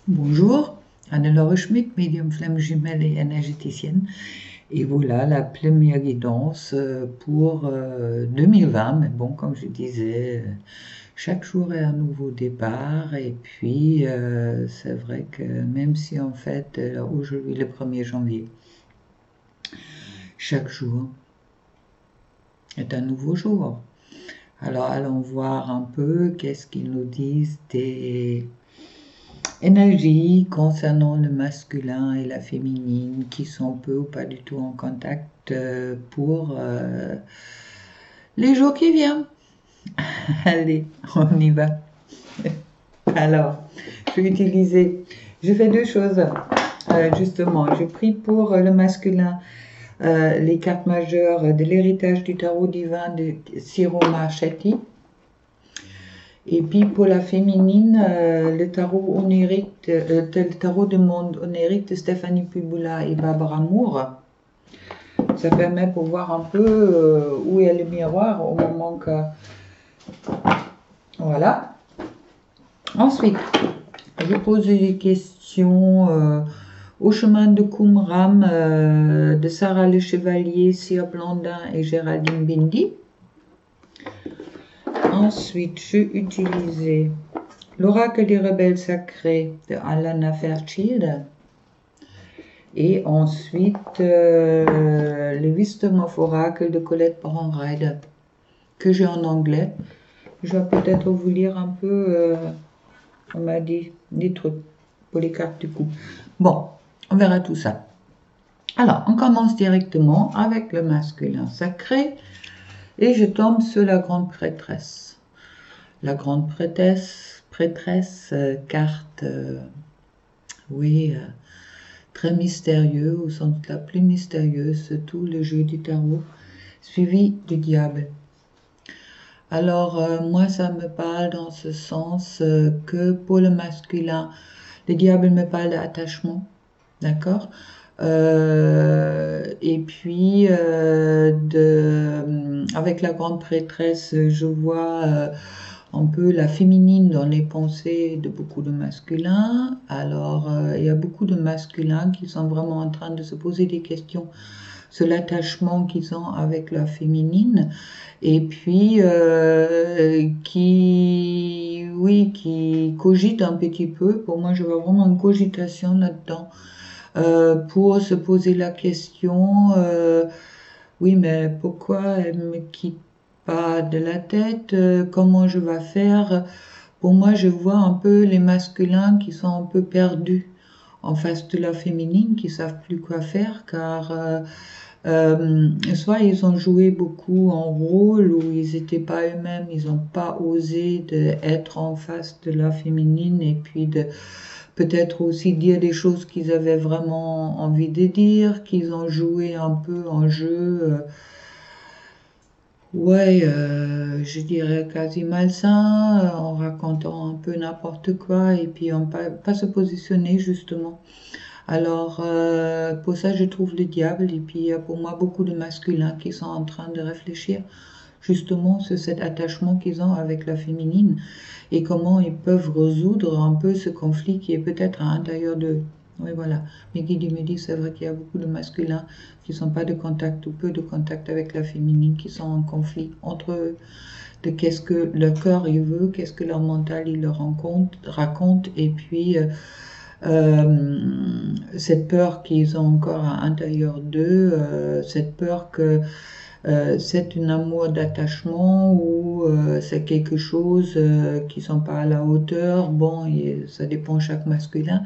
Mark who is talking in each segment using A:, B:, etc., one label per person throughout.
A: Bonjour, Anne-Laure Schmidt, médium flamme jumelle et énergéticienne. Et voilà la première guidance pour 2020. Mais bon, comme je disais, chaque jour est un nouveau départ. Et puis, c'est vrai que même si en fait, aujourd'hui le 1er janvier, chaque jour est un nouveau jour. Alors, allons voir un peu qu'est-ce qu'ils nous disent des énergie concernant le masculin et la féminine qui sont peu ou pas du tout en contact pour les jours qui viennent. Allez, on y va. Alors, je fais deux choses. Justement, je prie pour le masculin les cartes majeures de l'héritage du tarot divin de Ciro Marchetti. Et puis pour la féminine, le tarot onirique, le tarot du monde onirique de Stéphanie Pubula et Barbara Moore. Ça permet pour voir un peu où est le miroir au moment que... Voilà. Ensuite, je pose des questions au chemin de Qumran de Sarah Le Chevalier, Cyr Blandin et Géraldine Bindi. Ensuite, j'ai utilisé l'Oracle des rebelles sacrés de Alana Fairchild. Et ensuite, le Wisdom of Oracle de Colette Brown-Ryder, que j'ai en anglais. Je vais peut-être vous lire un peu, on m'a dit des trucs pour les cartes du coup. Bon, on verra tout ça. Alors, on commence directement avec le masculin sacré. Et je tombe sur la grande prêtresse. La grande prêtresse, carte, oui, très mystérieux, au sens la plus mystérieuse de tout le jeu du tarot, suivi du diable. Alors, moi, ça me parle dans ce sens que pour le masculin, le diable me parle d'attachement, d'accord? Et puis, avec la grande prêtresse, je vois un peu la féminine dans les pensées de beaucoup de masculins. Alors, il y a beaucoup de masculins qui sont vraiment en train de se poser des questions sur l'attachement qu'ils ont avec la féminine. Et puis, qui cogitent un petit peu. Pour moi, je vois vraiment une cogitation là-dedans. Pour se poser la question, oui, mais pourquoi elle me quitte pas de la tête, comment je vais faire? Pour moi, je vois un peu les masculins qui sont un peu perdus en face de la féminine, qui savent plus quoi faire, car soit ils ont joué beaucoup en rôle où ils n'étaient pas eux-mêmes, ils n'ont pas osé être en face de la féminine et puis de peut-être aussi dire des choses qu'ils avaient vraiment envie de dire, qu'ils ont joué un peu en jeu. Je dirais quasi malsain, en racontant un peu n'importe quoi et puis en pas se positionner justement. Alors, pour ça, je trouve le diable et puis il y a pour moi beaucoup de masculins qui sont en train de réfléchir justement sur cet attachement qu'ils ont avec la féminine et comment ils peuvent résoudre un peu ce conflit qui est peut-être à l'intérieur d'eux. Oui, voilà. Mes guides me disent, c'est vrai qu'il y a beaucoup de masculins qui ne sont pas de contact ou peu de contact avec la féminine, qui sont en conflit entre eux, de qu'est-ce que leur cœur il veut, qu'est-ce que leur mental il leur raconte, et puis cette peur qu'ils ont encore à l'intérieur d'eux, cette peur que c'est un amour d'attachement ou c'est quelque chose qui ne sont pas à la hauteur. Bon, ça dépend chaque masculin,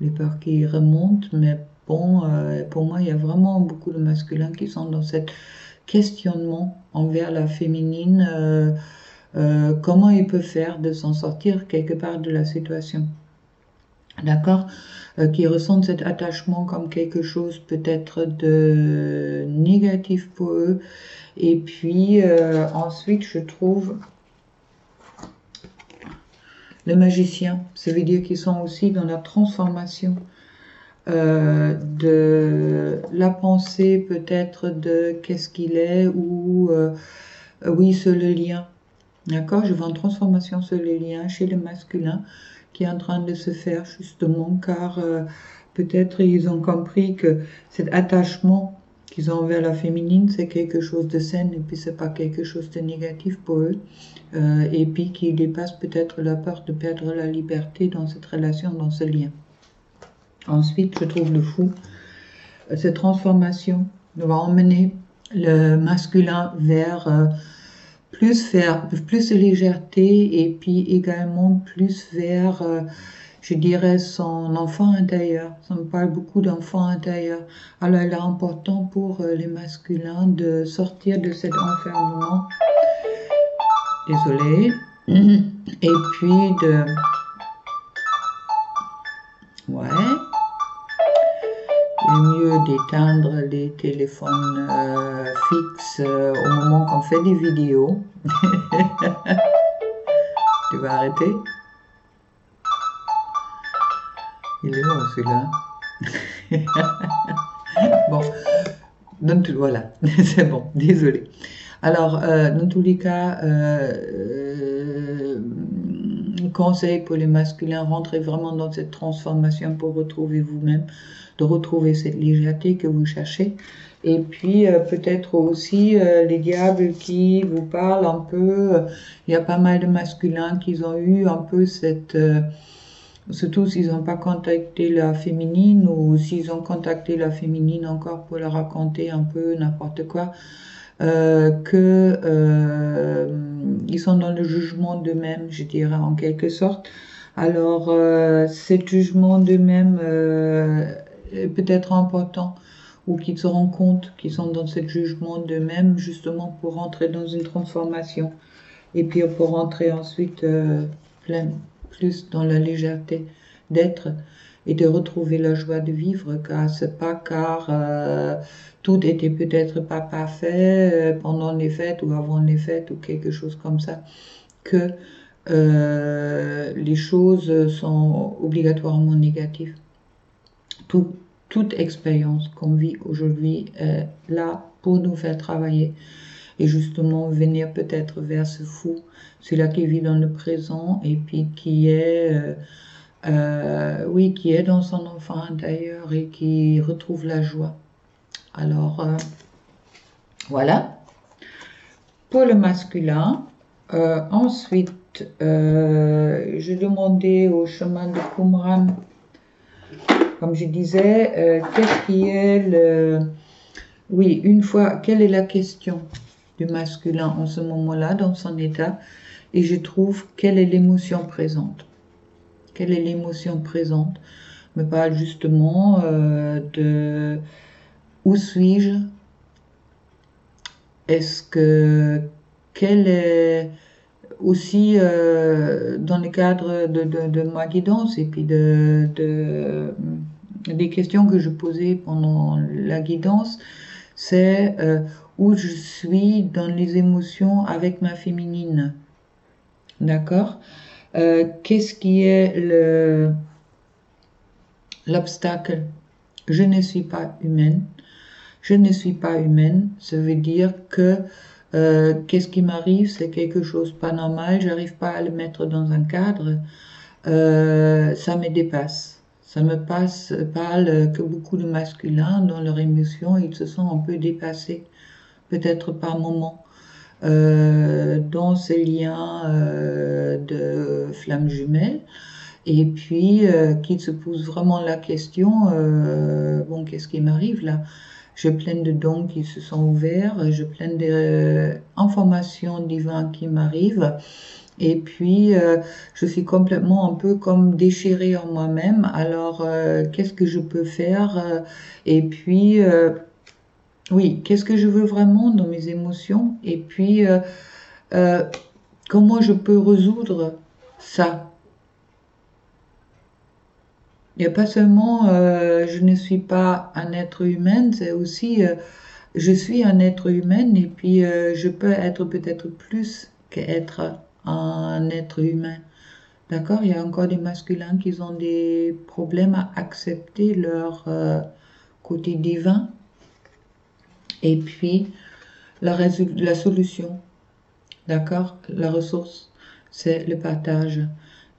A: les peurs qui remontent, mais bon, pour moi, il y a vraiment beaucoup de masculins qui sont dans cet questionnement envers la féminine, comment ils peuvent faire de s'en sortir quelque part de la situation. D'accord, qui ressentent cet attachement comme quelque chose peut-être de négatif pour eux. Et puis ensuite, je trouve le magicien. Ça veut dire qu'ils sont aussi dans la transformation de la pensée, peut-être de qu'est-ce qu'il est, ou oui, sur le lien. D'accord, je vois une transformation sur le lien chez le masculin qui est en train de se faire justement, car peut-être ils ont compris que cet attachement qu'ils ont envers la féminine, c'est quelque chose de sain et puis c'est pas quelque chose de négatif pour eux. Et puis qui dépasse peut-être la peur de perdre la liberté dans cette relation, dans ce lien. Ensuite, je trouve le fou, cette transformation va emmener le masculin vers plus de légèreté et puis également plus vers, je dirais, son enfant intérieur. Ça me parle beaucoup d'enfant intérieur. Alors, il est important pour les masculins de sortir de cet enfermement. Désolée. Et puis de... Ouais. Il est mieux d'éteindre les téléphones fixes au moment qu'on fait des vidéos. Tu vas arrêter? Il est long celui-là. Bon, donc voilà, c'est bon, désolé. Alors, dans tous les cas, conseil pour les masculins, rentrez vraiment dans cette transformation pour retrouver vous-même, de retrouver cette légèreté que vous cherchez. Et puis, peut-être aussi les diables qui vous parlent un peu. Il y a pas mal de masculins qui ont eu un peu cette... surtout s'ils n'ont pas contacté la féminine ou s'ils ont contacté la féminine encore pour leur raconter un peu n'importe quoi. Ils sont dans le jugement d'eux-mêmes, je dirais en quelque sorte. Alors, ce jugement d'eux-mêmes est peut-être important, ou qu'ils se rendent compte qu'ils sont dans ce jugement d'eux-mêmes, justement pour rentrer dans une transformation, et puis pour rentrer ensuite plus dans la légèreté d'être et de retrouver la joie de vivre, car c'est pas car tout était peut-être pas parfait pendant les fêtes ou avant les fêtes ou quelque chose comme ça, que les choses sont obligatoirement négatives. Toute expérience qu'on vit aujourd'hui est là pour nous faire travailler et justement venir peut-être vers ce fou, celui-là qui vit dans le présent et puis qui est... qui est dans son enfant intérieur et qui retrouve la joie. Alors, voilà. Pour le masculin, ensuite, je demandais au chemin de Qumran, comme je disais, qu'est-ce qui est le... Oui, une fois, quelle est la question du masculin en ce moment-là, dans son état, et je trouve quelle est l'émotion présente. Quelle est l'émotion présente? Me parle justement de où suis-je? Est-ce que quelle est aussi dans le cadre de ma guidance et puis des questions que je posais pendant la guidance, c'est où je suis dans les émotions avec ma féminine. D'accord? Qu'est-ce qui est l'obstacle? Je ne suis pas humaine. Je ne suis pas humaine, ça veut dire que qu'est-ce qui m'arrive? C'est quelque chose pas normal, j'arrive pas à le mettre dans un cadre, ça me dépasse. Ça me parle que beaucoup de masculins, dans leur émotion, ils se sont un peu dépassés, peut-être par moment. Dans ces liens de flammes jumelles, et puis qu'ils se posent vraiment la question, bon, qu'est-ce qui m'arrive là? J'ai plein de dons qui se sont ouverts, j'ai plein d'informations divines qui m'arrivent, et puis je suis complètement un peu comme déchirée en moi-même, alors qu'est-ce que je peux faire? Et puis... oui, qu'est-ce que je veux vraiment dans mes émotions? Et puis, comment je peux résoudre ça? Il n'y a pas seulement je ne suis pas un être humain, c'est aussi je suis un être humain et puis je peux être peut-être plus qu'être un être humain. D'accord? Il y a encore des masculins qui ont des problèmes à accepter leur côté divin. Et puis, la solution, d'accord? La ressource, c'est le partage.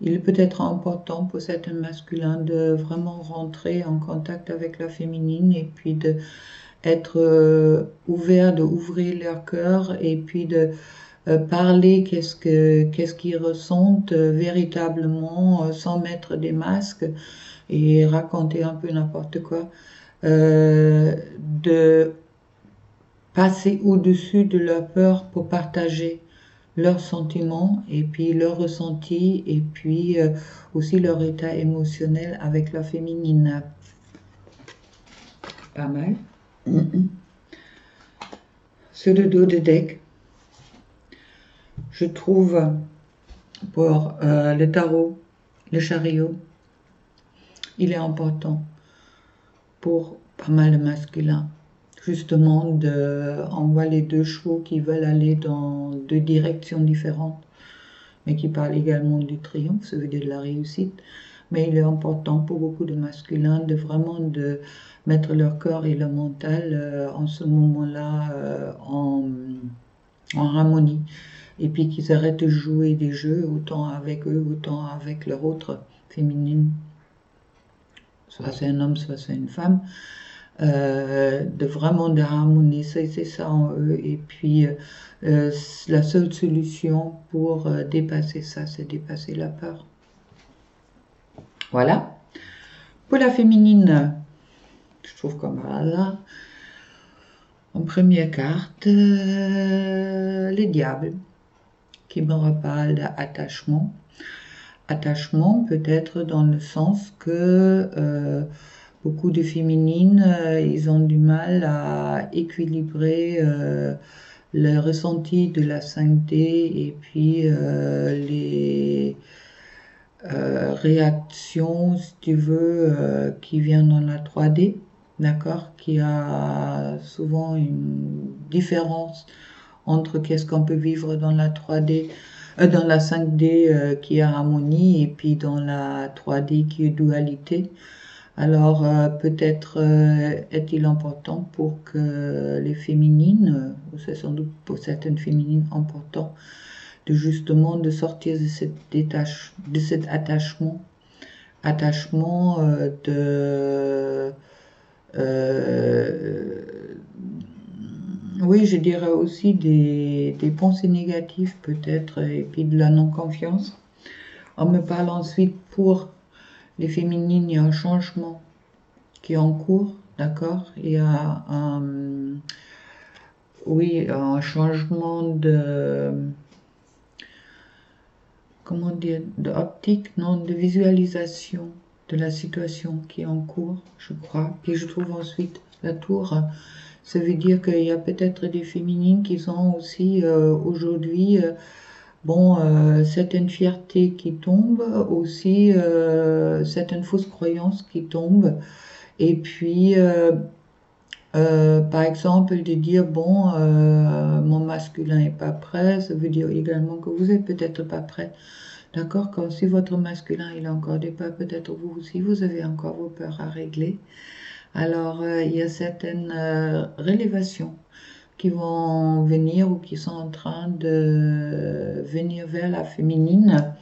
A: il est peut-être important pour certains masculins de vraiment rentrer en contact avec la féminine et puis de être ouvert, d'ouvrir leur cœur et puis de parler qu'est-ce qu'ils ressentent véritablement sans mettre des masques et raconter un peu n'importe quoi, de passer au-dessus de leur peur pour partager leurs sentiments et puis leurs ressentis et puis aussi leur état émotionnel avec la féminine. Pas mal. Sur le dos de deck, je trouve pour le tarot, le chariot, il est important pour pas mal de masculins. Justement, on voit les deux chevaux qui veulent aller dans deux directions différentes, mais qui parlent également du triomphe, ça veut dire de la réussite. Mais il est important pour beaucoup de masculins de vraiment de mettre leur corps et leur mental en ce moment-là en harmonie. Et puis qu'ils arrêtent de jouer des jeux, autant avec eux, autant avec leur autre féminine. Soit c'est un homme, soit c'est une femme. De vraiment de harmoniser ça en eux. Et puis la seule solution pour dépasser ça, c'est dépasser la peur. Voilà. Pour la féminine, je trouve comme là, en première carte, le diable, qui me reparle d'attachement. Attachement peut-être dans le sens que beaucoup de féminines, ils ont du mal à équilibrer le ressenti de la 5D et puis les réactions, si tu veux, qui viennent dans la 3D, d'accord, qui a souvent une différence entre qu'est-ce qu'on peut vivre dans la 3D, dans la 5D qui est harmonie et puis dans la 3D qui est dualité. Alors peut-être est-il important pour que les féminines, ou c'est sans doute pour certaines féminines important, de justement de sortir de cet attachement oui, je dirais aussi des pensées négatives peut-être, et puis de la non-confiance. On me parle ensuite pour les féminines, il y a un changement qui est en cours, d'accord? Il y a un changement de, comment dire, d'optique, non, de visualisation de la situation qui est en cours, je crois. Puis je trouve ensuite la tour. Ça veut dire qu'il y a peut-être des féminines qui ont aussi aujourd'hui certaines fiertés qui tombent, aussi certaines fausses croyances qui tombent. Et puis, par exemple, de dire, mon masculin n'est pas prêt, ça veut dire également que vous n'êtes peut-être pas prêt. D'accord? Quand si votre masculin il a encore des peurs, peut-être vous aussi, vous avez encore vos peurs à régler. Alors, il y a certaines révélations qui vont venir ou qui sont en train de venir vers la féminine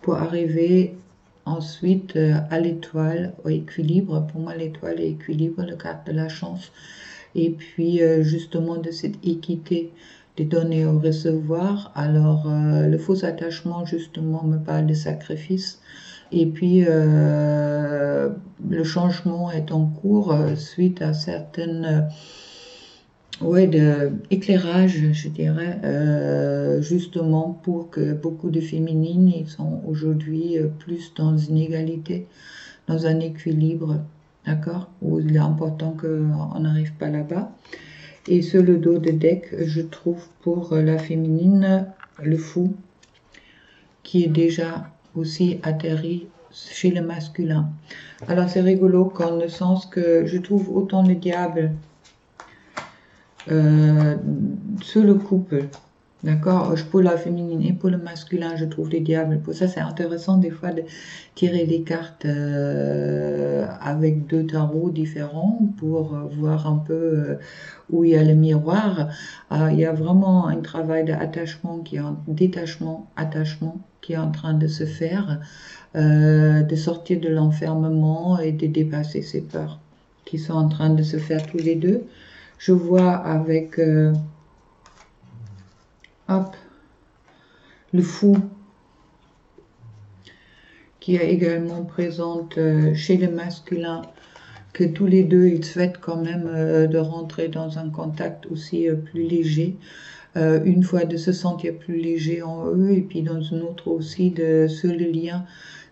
A: pour arriver ensuite à l'étoile, au équilibre. Pour moi, l'étoile est équilibre, la carte de la chance. Et puis, justement, de cette équité des donner au recevoir. Alors, le faux attachement, justement, me parle de sacrifice. Et puis, le changement est en cours suite à certaines éclairage, je dirais, justement pour que beaucoup de féminines ils sont aujourd'hui plus dans une égalité, dans un équilibre, d'accord, où il est important qu'on n'arrive pas là-bas. Et sur le dos de deck, je trouve pour la féminine le fou, qui est déjà aussi atterri chez le masculin. Alors c'est rigolo dans le sens que je trouve autant le diable sur le couple D'accord? Pour la féminine et pour le masculin, je trouve les diables. Pour ça, c'est intéressant des fois de tirer les cartes avec deux tarots différents pour voir un peu où il y a le miroir. Il y a vraiment un travail d'attachement attachement qui est en train de se faire, de sortir de l'enfermement et de dépasser ses peurs qui sont en train de se faire tous les deux. Je vois avec hop, le fou qui est également présente chez le masculin, que tous les deux ils souhaitent quand même de rentrer dans un contact aussi plus léger, une fois de se sentir plus léger en eux, et puis dans une autre aussi de sur le lien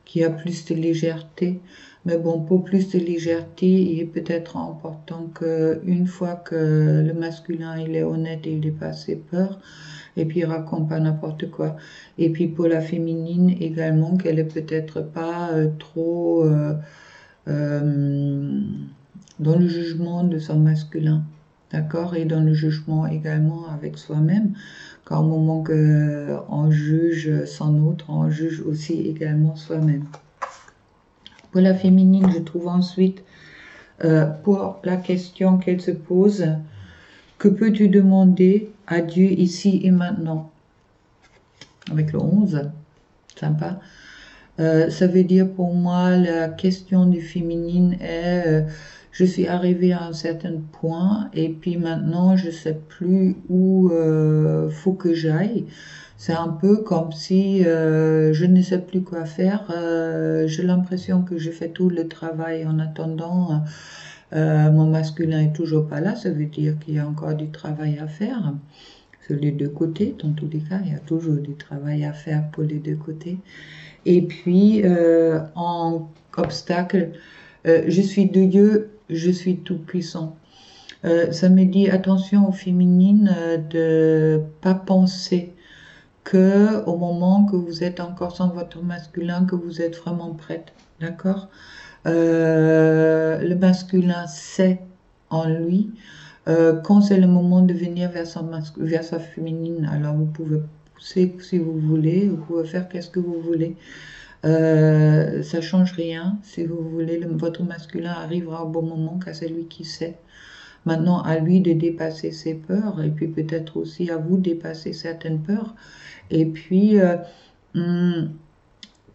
A: qui a plus de légèreté. Mais bon, pour plus de légèreté, il est peut-être important qu'une fois que le masculin il est honnête et il dépasse ses peurs, et puis il raconte pas n'importe quoi. Et puis pour la féminine également, qu'elle est peut-être pas trop dans le jugement de son masculin, d'accord, et dans le jugement également avec soi-même, car au moment qu'on juge son autre, on juge aussi également soi-même. Pour la féminine, je trouve ensuite, pour la question qu'elle se pose, que peux-tu demander à Dieu ici et maintenant? Avec le 11, sympa. Ça veut dire pour moi, la question du féminine est, je suis arrivée à un certain point et puis maintenant je sais plus où faut que j'aille. C'est un peu comme si je ne sais plus quoi faire. J'ai l'impression que je fais tout le travail en attendant. Mon masculin est toujours pas là, ça veut dire qu'il y a encore du travail à faire. Sur les deux côtés, dans tous les cas, il y a toujours du travail à faire pour les deux côtés. Et puis, en obstacle, je suis de Dieu, je suis tout puissant. Ça me dit attention aux féminines de pas penser que au moment que vous êtes encore sans votre masculin, que vous êtes vraiment prête, d'accord? Le masculin sait en lui quand c'est le moment de venir vers sa féminine. Alors vous pouvez pousser si vous voulez, vous pouvez faire qu'est-ce que vous voulez. Ça change rien. Si vous voulez, votre masculin arrivera au bon moment car c'est lui qui sait. Maintenant, à lui de dépasser ses peurs et puis peut-être aussi à vous de dépasser certaines peurs. Et puis,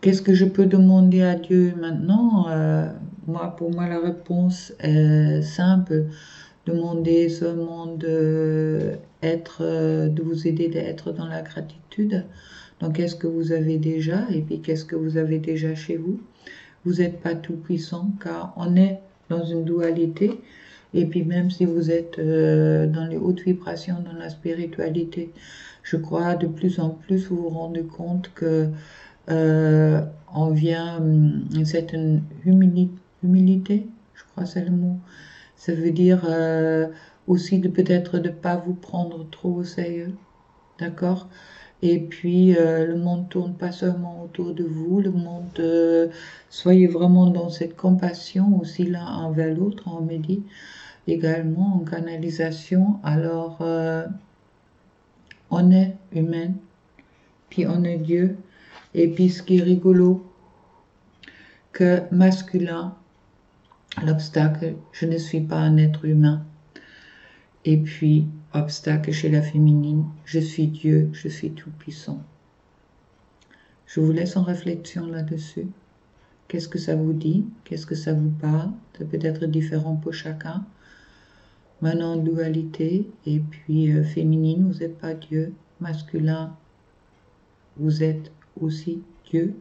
A: qu'est-ce que je peux demander à Dieu maintenant? Pour moi, la réponse est simple. Demandez seulement de vous aider à être dans la gratitude. Donc, qu'est-ce que vous avez déjà et puis qu'est-ce que vous avez déjà chez vous? Vous n'êtes pas tout puissant car on est dans une dualité. Et puis même si vous êtes dans les hautes vibrations, dans la spiritualité, je crois de plus en plus vous vous rendez compte que on vient une certaine humilité, je crois que c'est le mot. Ça veut dire aussi de peut-être de ne pas vous prendre trop au sérieux, d'accord? Et puis le monde tourne pas seulement autour de vous, le monde, soyez vraiment dans cette compassion aussi l'un envers l'autre, on me dit également en canalisation. Alors on est humain, puis on est Dieu, et puis ce qui est rigolo, que masculin, l'obstacle, je ne suis pas un être humain. Et puis, obstacle chez la féminine, je suis Dieu, je suis tout puissant. Je vous laisse en réflexion là-dessus. Qu'est-ce que ça vous dit? Qu'est-ce que ça vous parle? Ça peut être différent pour chacun. Maintenant, dualité, et puis féminine, vous n'êtes pas Dieu. Masculin, vous êtes aussi Dieu.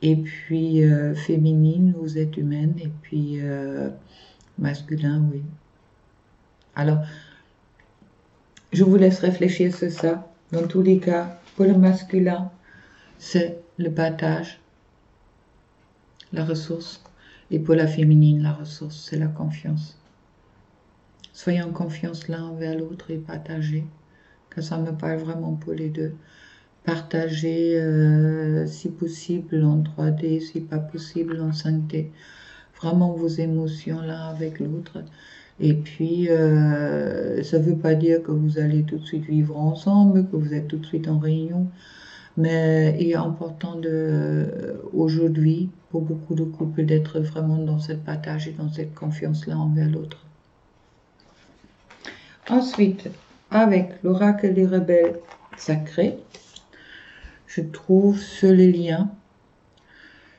A: Et puis féminine, vous êtes humaine. Et puis masculin, oui. Alors, je vous laisse réfléchir sur ça. Dans tous les cas, pour le masculin, c'est le partage, la ressource. Et pour la féminine, la ressource, c'est la confiance. Soyez en confiance l'un envers l'autre et partagez, car ça me parle vraiment pour les deux. Partagez si possible en 3D, si pas possible en 5D. Vraiment vos émotions l'un avec l'autre. Et puis, ça ne veut pas dire que vous allez tout de suite vivre ensemble, que vous êtes tout de suite en réunion, mais il est important aujourd'hui, pour beaucoup de couples, d'être vraiment dans cette partage et dans cette confiance l'un envers l'autre. Ensuite, avec l'oracle des rebelles sacrés, je trouve sur les liens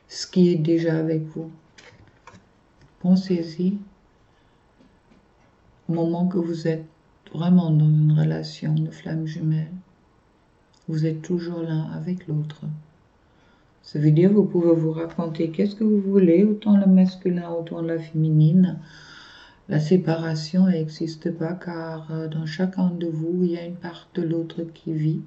A: ce qui est déjà avec vous. Pensez-y au moment que vous êtes vraiment dans une relation de flamme jumelle. Vous êtes toujours l'un avec l'autre. Ça veut dire que vous pouvez vous raconter qu'est-ce que vous voulez, autant le masculin, autant la féminine. La séparation n'existe pas car dans chacun de vous, il y a une part de l'autre qui vit.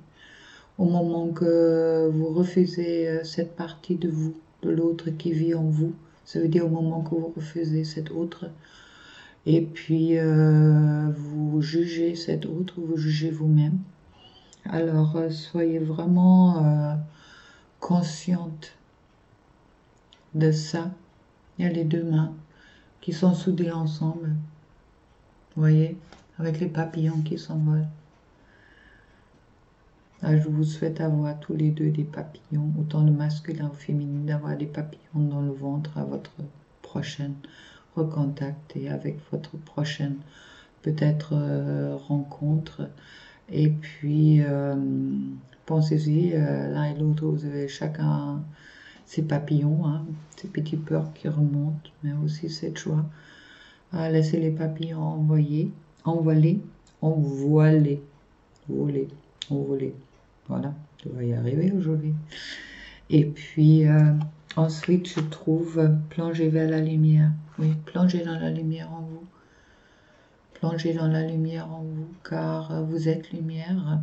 A: Au moment que vous refusez cette partie de vous, de l'autre qui vit en vous, ça veut dire au moment que vous refusez cet autre, et puis vous jugez cet autre, vous jugez vous-même. Alors soyez vraiment consciente de ça. Il y a les deux mains qui sont soudées ensemble, vous voyez, avec les papillons qui s'envolent. Je vous souhaite avoir tous les deux des papillons, autant le masculin ou féminin, d'avoir des papillons dans le ventre à votre prochaine recontact et avec votre prochaine peut-être rencontre. Et puis, pensez-y, l'un et l'autre, vous avez chacun ces papillons, hein, ces petits peurs qui remontent, mais aussi cette joie. Laissez les papillons envoler, voler. Voilà, je vais y arriver aujourd'hui. Et puis, ensuite, je trouve plonger vers la lumière. Oui, plongez dans la lumière en vous. Plongez dans la lumière en vous, car vous êtes lumière.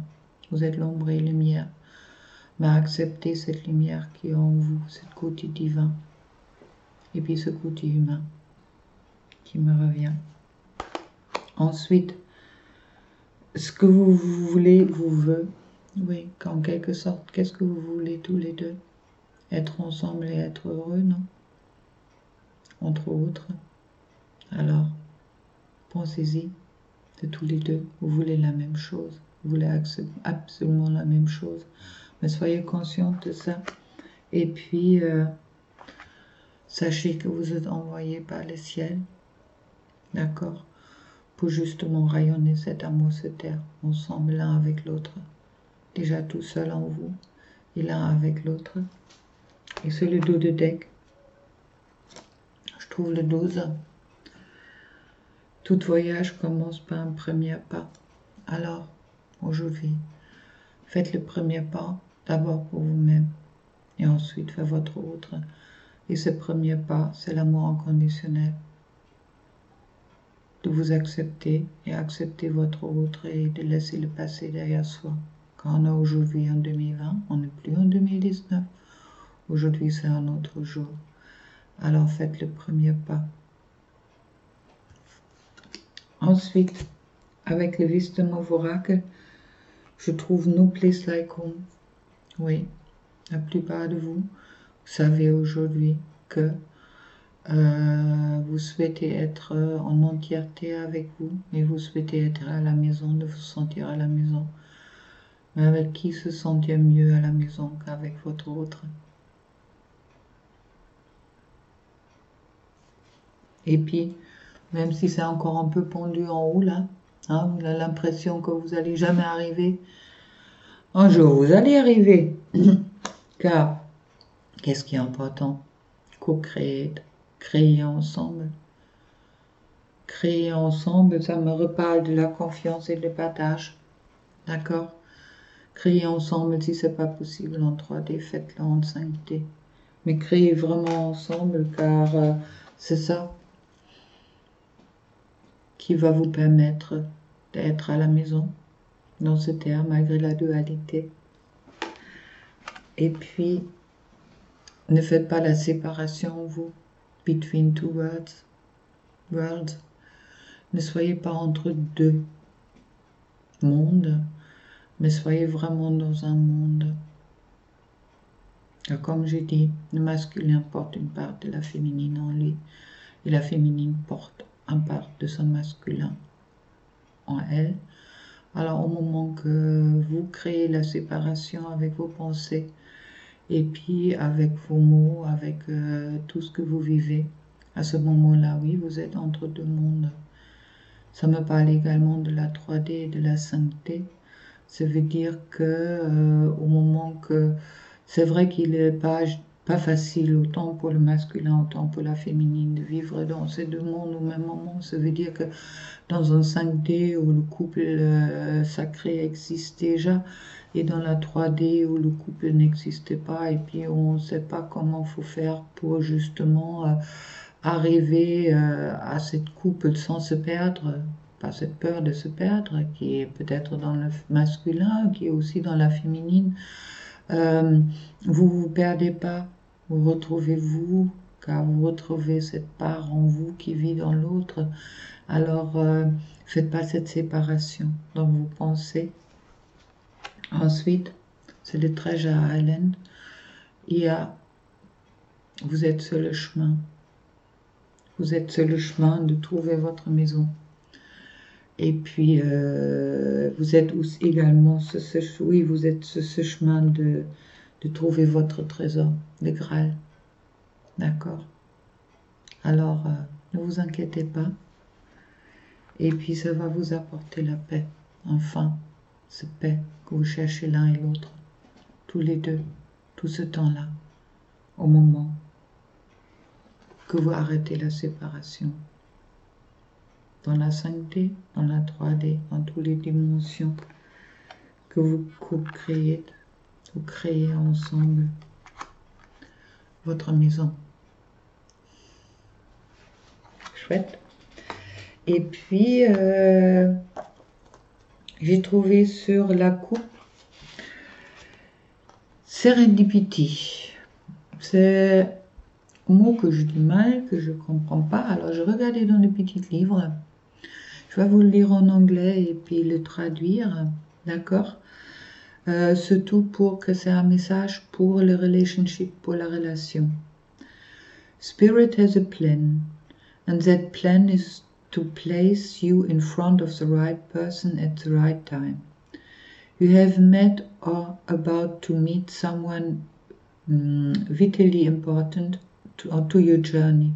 A: Vous êtes l'ombre et lumière. Mais acceptez cette lumière qui est en vous, cette côté divin. Et puis ce côté humain qui me revient. Ensuite, ce que vous voulez vous veut. Oui, en quelque sorte, qu'est-ce que vous voulez tous les deux? Être ensemble et être heureux, non? Entre autres. Alors, pensez-y, de tous les deux, vous voulez la même chose. Vous voulez absolument la même chose. Mais soyez conscients de ça. Et puis, sachez que vous êtes envoyé par le ciel, d'accord? Pour justement rayonner cet amour sur terre, ensemble l'un avec l'autre. Déjà tout seul en vous, et l'un avec l'autre. Et c'est le dos de deck. Je trouve le 12. Tout voyage commence par un premier pas. Alors, aujourd'hui, faites le premier pas d'abord pour vous-même et ensuite vers votre autre. Et ce premier pas, c'est l'amour inconditionnel. De vous accepter et accepter votre autre et de laisser le passé derrière soi. Quand on est aujourd'hui en 2020, on n'est plus en 2019. Aujourd'hui, c'est un autre jour. Alors faites le premier pas. Ensuite, avec le Wisdom of Oracle, je trouve No Place Like Home. Oui, la plupart de vous savez aujourd'hui que vous souhaitez être en entièreté avec vous et vous souhaitez être à la maison, de vous sentir à la maison. Mais avec qui se sentir mieux à la maison qu'avec votre autre? Et puis, même si c'est encore un peu pendu en haut là, hein, vous avez l'impression que vous n'allez jamais arriver. Un jour, vous allez arriver. Car, qu'est-ce qui est important? Co-créer, créer ensemble. Créer ensemble, ça me reparle de la confiance et du partage. D'accord? Créer ensemble, si c'est pas possible en 3D, faites-le en 5D. Mais créez vraiment ensemble, car c'est ça qui va vous permettre d'être à la maison, dans ce terme, malgré la dualité. Et puis, ne faites pas la séparation, vous, between two worlds. Ne soyez pas entre deux mondes, mais soyez vraiment dans un monde. Comme j'ai dit, le masculin porte une part de la féminine en lui, et la féminine porte un part de son masculin en elle. Alors au moment que vous créez la séparation avec vos pensées, et puis avec vos mots, avec tout ce que vous vivez, à ce moment-là, oui, vous êtes entre deux mondes. Ça me parle également de la 3D et de la 5D. Ça veut dire que au moment que... C'est vrai qu'il n'est pas facile autant pour le masculin, autant pour la féminine de vivre dans ces deux mondes au même moment. Ça veut dire que dans un 5D où le couple sacré existe déjà, et dans la 3D où le couple n'existait pas, et puis on ne sait pas comment il faut faire pour justement arriver à cette couple sans se perdre, pas cette peur de se perdre, qui est peut-être dans le masculin, qui est aussi dans la féminine. Vous vous perdez pas, vous retrouvez-vous, car vous retrouvez cette part en vous qui vit dans l'autre. Alors, faites pas cette séparation dans vos pensées. Ensuite, c'est le Treasure Island. Vous êtes sur le chemin. Vous êtes sur le chemin de trouver votre maison. Et puis, vous êtes aussi également sur vous êtes sur ce chemin de trouver votre trésor, le Graal. D'accord? Alors, ne vous inquiétez pas. Et puis, ça va vous apporter la paix. Enfin, cette paix que vous cherchez l'un et l'autre, tous les deux, tout ce temps-là, au moment que vous arrêtez la séparation. Dans la 5D, dans la 3D, dans toutes les dimensions que vous créez ensemble votre maison. Chouette. Et puis, j'ai trouvé sur la coupe Serendipity. C'est un mot que je dis mal, que je ne comprends pas. Alors, je regardais dans le petit livre. Je vais vous le lire en anglais et puis le traduire. D'accord? Surtout pour que c'est un message pour le relationship, pour la relation. Spirit has a plan, and that plan is to place you in front of the right person at the right time. You have met or about to meet someone vitally important to your journey,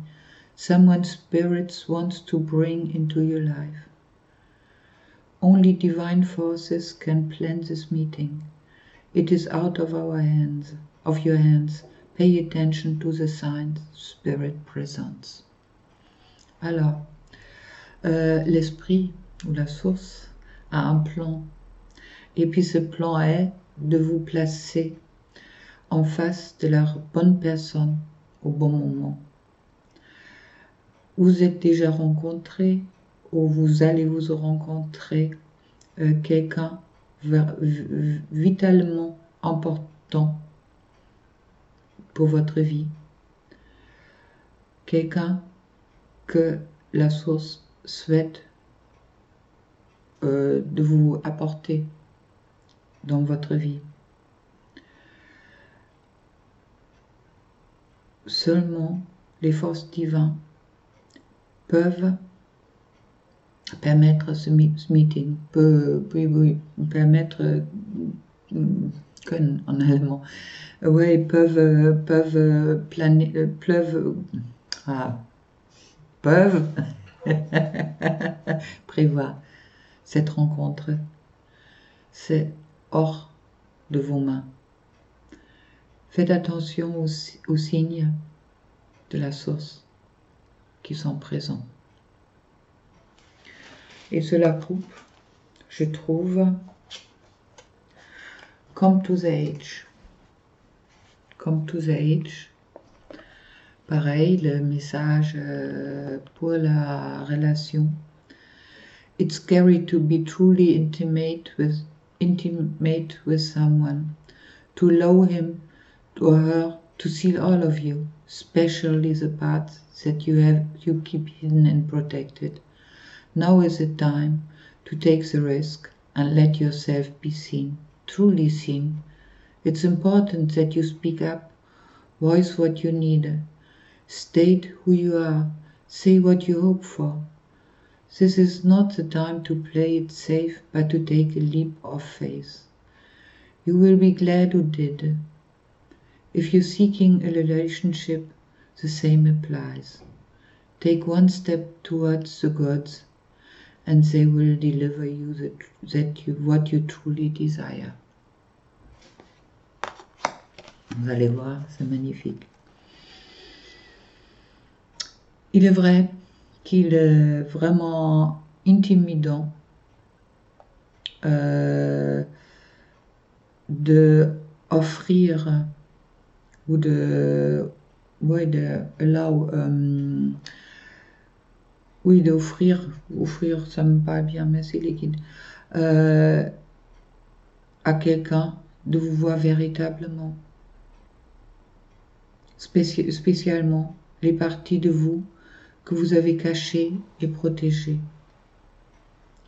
A: someone Spirit wants to bring into your life. Only divine forces can plan this meeting. It is out of your hands. Pay attention to the signs Spirit presents. Alors, l'esprit ou la source a un plan. Et puis ce plan est de vous placer en face de la bonne personne au bon moment. Vous êtes déjà rencontré ou vous allez vous rencontrer quelqu'un vitalement important pour votre vie. Quelqu'un que la source souhaite de vous apporter dans votre vie. Seulement les forces divines peuvent permettre ce meeting, permettre en allemand, ouais, peuvent prévoir cette rencontre. C'est hors de vos mains. Faites attention aux signes de la source qui sont présents. Et sur la coupe, je trouve Come to the Age. Come to the Age. Pareil, le message pour la relation. It's scary to be truly intimate with someone, to allow him or her to see all of you, especially the parts that you keep hidden and protected. Now is the time to take the risk and let yourself be seen, truly seen. It's important that you speak up, voice what you need, state who you are, say what you hope for, This is not the time to play it safe, but to take a leap of faith. You will be glad you did. If you're seeking a relationship, the same applies. Take one step towards the gods, and they will deliver you what you truly desire. Vous allez voir, c'est magnifique. Il est vrai qu'il est vraiment intimidant de offrir ou d'offrir, ça me paraît bien, merci les guides, à quelqu'un de vous voir véritablement, spécialement les parties de vous que vous avez cachées et protégées.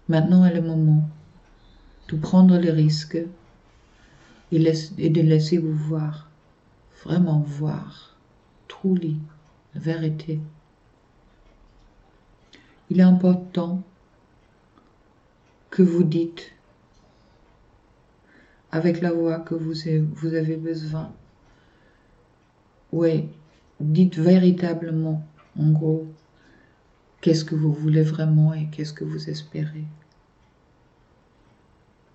A: Maintenant est le moment de prendre le risque et de laisser vous voir, vraiment voir, truly, la vérité. Il est important que vous dites avec la voix que vous avez besoin. Oui, dites véritablement, en gros, qu'est-ce que vous voulez vraiment et qu'est-ce que vous espérez.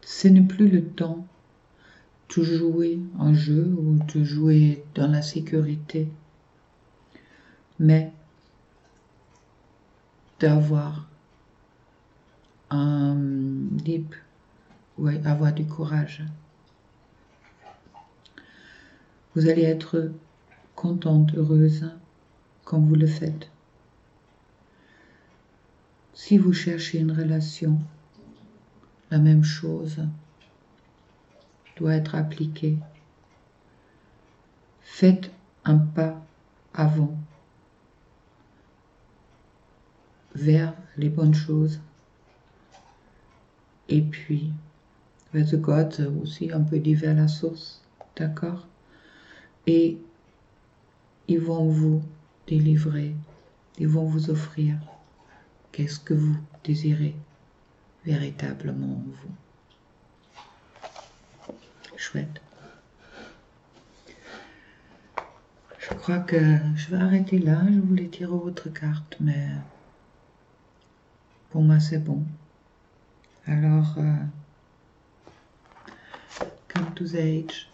A: Ce n'est plus le temps de jouer un jeu ou de jouer dans la sécurité, mais d'avoir un leap, ouais, avoir du courage. Vous allez être contente, heureuse quand vous le faites. Si vous cherchez une relation, la même chose doit être appliquée. Faites un pas avant vers les bonnes choses. Et puis, vers the God aussi, on peut dire vers la source, d'accord? Et ils vont vous délivrer, ils vont vous offrir qu'est-ce que vous désirez véritablement en vous. Chouette. Je crois que je vais arrêter là. Je voulais tirer autre carte, mais pour moi c'est bon. Alors, come to the age.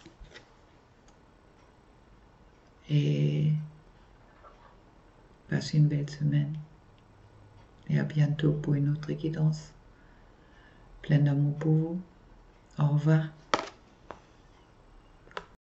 A: Et passez une belle semaine. Et à bientôt pour une autre guidance. Plein d'amour pour vous. Au revoir.